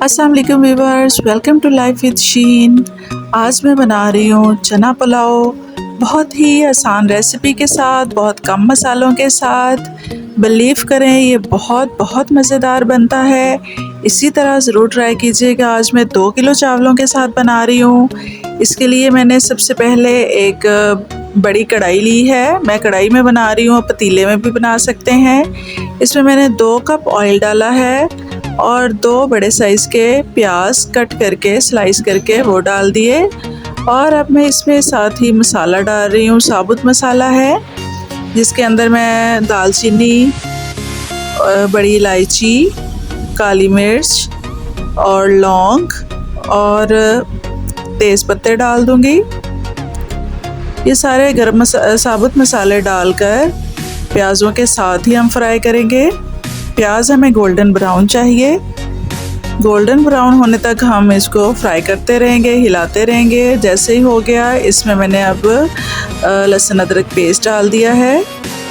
अस्सलाम वालेकुम viewers, welcome to life with Sheen. आज मैं बना रही हूँ चना पुलाव, बहुत ही आसान रेसिपी के साथ, बहुत कम मसालों के साथ। बिलीव करें ये बहुत मज़ेदार बनता है। इसी तरह ज़रूर ट्राई कीजिएगा। आज मैं 2 किलो चावलों के साथ बना रही हूँ। इसके लिए मैंने सबसे पहले एक बड़ी कढ़ाई ली है। मैं कढ़ाई में बना रही हूँ, पतीले में भी बना सकते हैं। इसमें मैंने 2 कप ऑयल डाला है और 2 बड़े साइज़ के प्याज कट करके स्लाइस करके वो डाल दिए। और अब मैं इसमें साथ ही मसाला डाल रही हूँ। साबुत मसाला है जिसके अंदर मैं दालचीनी, बड़ी इलायची, काली मिर्च और लौंग और तेज़ पत्ते डाल दूँगी। ये सारे साबुत मसाले डालकर प्याज़ों के साथ ही हम फ्राई करेंगे। प्याज हमें गोल्डन ब्राउन चाहिए। गोल्डन ब्राउन होने तक हम इसको फ्राई करते रहेंगे, हिलाते रहेंगे। जैसे ही हो गया, इसमें मैंने अब लहसुन अदरक पेस्ट डाल दिया है।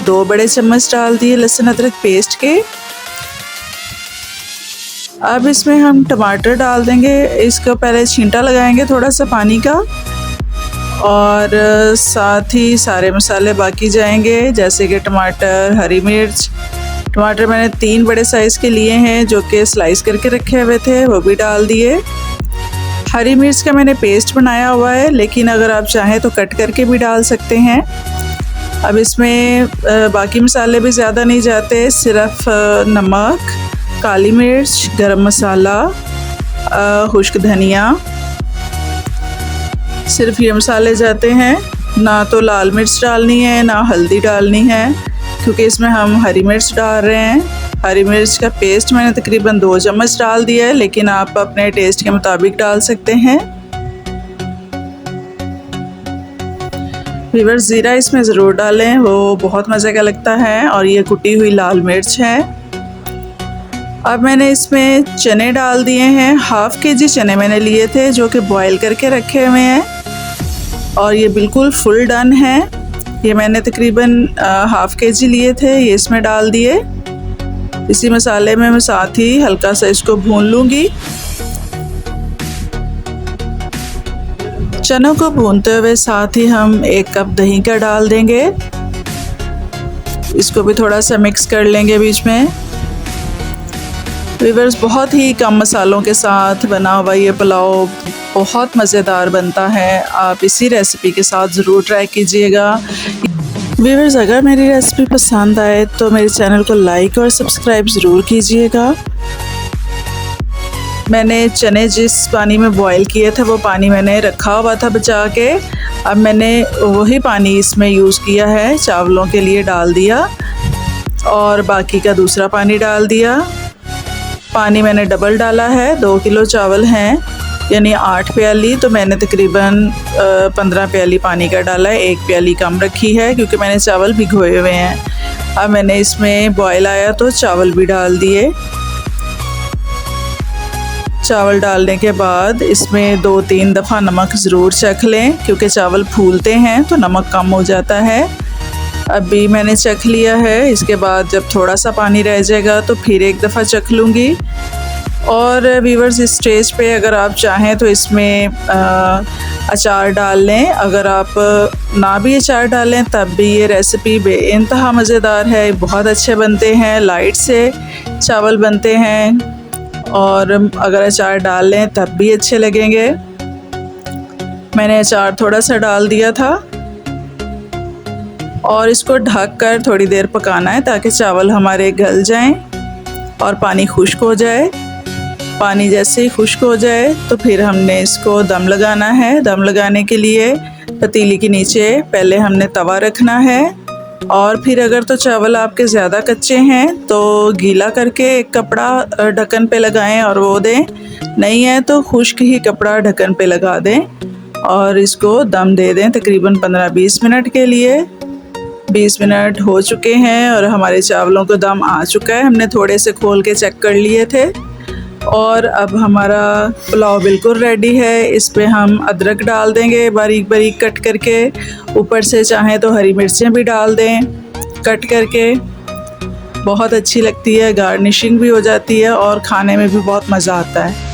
2 बड़े चम्मच डाल दिए लहसुन अदरक पेस्ट के। अब इसमें हम टमाटर डाल देंगे। इसको पहले छींटा लगाएंगे थोड़ा सा पानी का, और साथ ही सारे मसाले बाकी जाएंगे, जैसे कि टमाटर, हरी मिर्च। टमाटर मैंने 3 बड़े साइज़ के लिए हैं जो कि स्लाइस करके रखे हुए थे, वो भी डाल दिए। हरी मिर्च का मैंने पेस्ट बनाया हुआ है, लेकिन अगर आप चाहें तो कट करके भी डाल सकते हैं। अब इसमें बाकी मसाले भी ज़्यादा नहीं जाते, सिर्फ नमक, काली मिर्च, गरम मसाला, खुश्क धनिया, सिर्फ ये मसाले जाते हैं। ना तो लाल मिर्च डालनी है, ना हल्दी डालनी है, क्योंकि इसमें हम हरी मिर्च डाल रहे हैं। हरी मिर्च का पेस्ट मैंने तकरीबन 2 चम्मच डाल दिया है, लेकिन आप अपने टेस्ट के मुताबिक डाल सकते हैं। व्यूअर्स, ज़ीरा इसमें ज़रूर डालें, वो बहुत मज़े का लगता है। और ये कुटी हुई लाल मिर्च है। अब मैंने इसमें चने डाल दिए हैं। ½ kg चने मैंने लिए थे जो कि बॉयल करके रखे हुए हैं, और ये बिल्कुल फुल डन है। ये मैंने तकरीबन ½ kg लिए थे, ये इसमें डाल दिए। इसी मसाले में मैं साथ ही हल्का सा इसको भून लूँगी। चनों को भूनते हुए साथ ही हम 1 कप दही का डाल देंगे। इसको भी थोड़ा सा मिक्स कर लेंगे बीच में। व्यूअर्स, बहुत ही कम मसालों के साथ बना हुआ ये पुलाव बहुत मज़ेदार बनता है। आप इसी रेसिपी के साथ ज़रूर ट्राई कीजिएगा। व्यूअर्स, अगर मेरी रेसिपी पसंद आए तो मेरे चैनल को लाइक और सब्सक्राइब ज़रूर कीजिएगा। मैंने चने जिस पानी में बॉयल किए थे वो पानी मैंने रखा हुआ था बचा के। अब मैंने वही पानी इसमें यूज़ किया है, चावलों के लिए डाल दिया, और बाकी का दूसरा पानी डाल दिया। पानी मैंने डबल डाला है। 2 किलो चावल हैं, यानी 8 प्याली, तो मैंने तकरीबन 15 प्याली पानी का डाला है। 1 प्याली कम रखी है क्योंकि मैंने चावल भिगोए हुए हैं। अब मैंने इसमें बॉयल आया तो चावल भी डाल दिए। चावल डालने के बाद इसमें 2-3 दफ़ा नमक ज़रूर चख लें, क्योंकि चावल फूलते हैं तो नमक कम हो जाता है। अभी मैंने चख लिया है। इसके बाद जब थोड़ा सा पानी रह जाएगा तो फिर 1 दफ़ा चख लूँगी। और व्यूअर्स, इस स्टेज पे अगर आप चाहें तो इसमें अचार डाल लें। अगर आप ना भी अचार डालें तब भी ये रेसिपी बेइंतहा मज़ेदार है। बहुत अच्छे बनते हैं, लाइट से चावल बनते हैं, और अगर अचार डाल लें तब भी अच्छे लगेंगे। मैंने अचार थोड़ा सा डाल दिया था, और इसको ढक कर थोड़ी देर पकाना है ताकि चावल हमारे गल जाएं और पानी खुश्क हो जाए। पानी जैसे ही खुश्क हो जाए तो फिर हमने इसको दम लगाना है। दम लगाने के लिए पतीली के नीचे पहले हमने तवा रखना है, और फिर अगर तो चावल आपके ज़्यादा कच्चे हैं तो गीला करके एक कपड़ा ढक्कन पे लगाएं और वो दें। नहीं है तो खुश्क ही कपड़ा ढक्कन पे लगा दें और इसको दम दे दें तकरीबन 15-20 मिनट के लिए। 20 मिनट हो चुके हैं और हमारे चावलों को दम आ चुका है। हमने थोड़े से खोल के चेक कर लिए थे, और अब हमारा पुलाव बिल्कुल रेडी है। इस पे हम अदरक डाल देंगे बारीक बारीक कट करके। ऊपर से चाहें तो हरी मिर्चें भी डाल दें कट करके, बहुत अच्छी लगती है। गार्निशिंग भी हो जाती है और खाने में भी बहुत मज़ा आता है।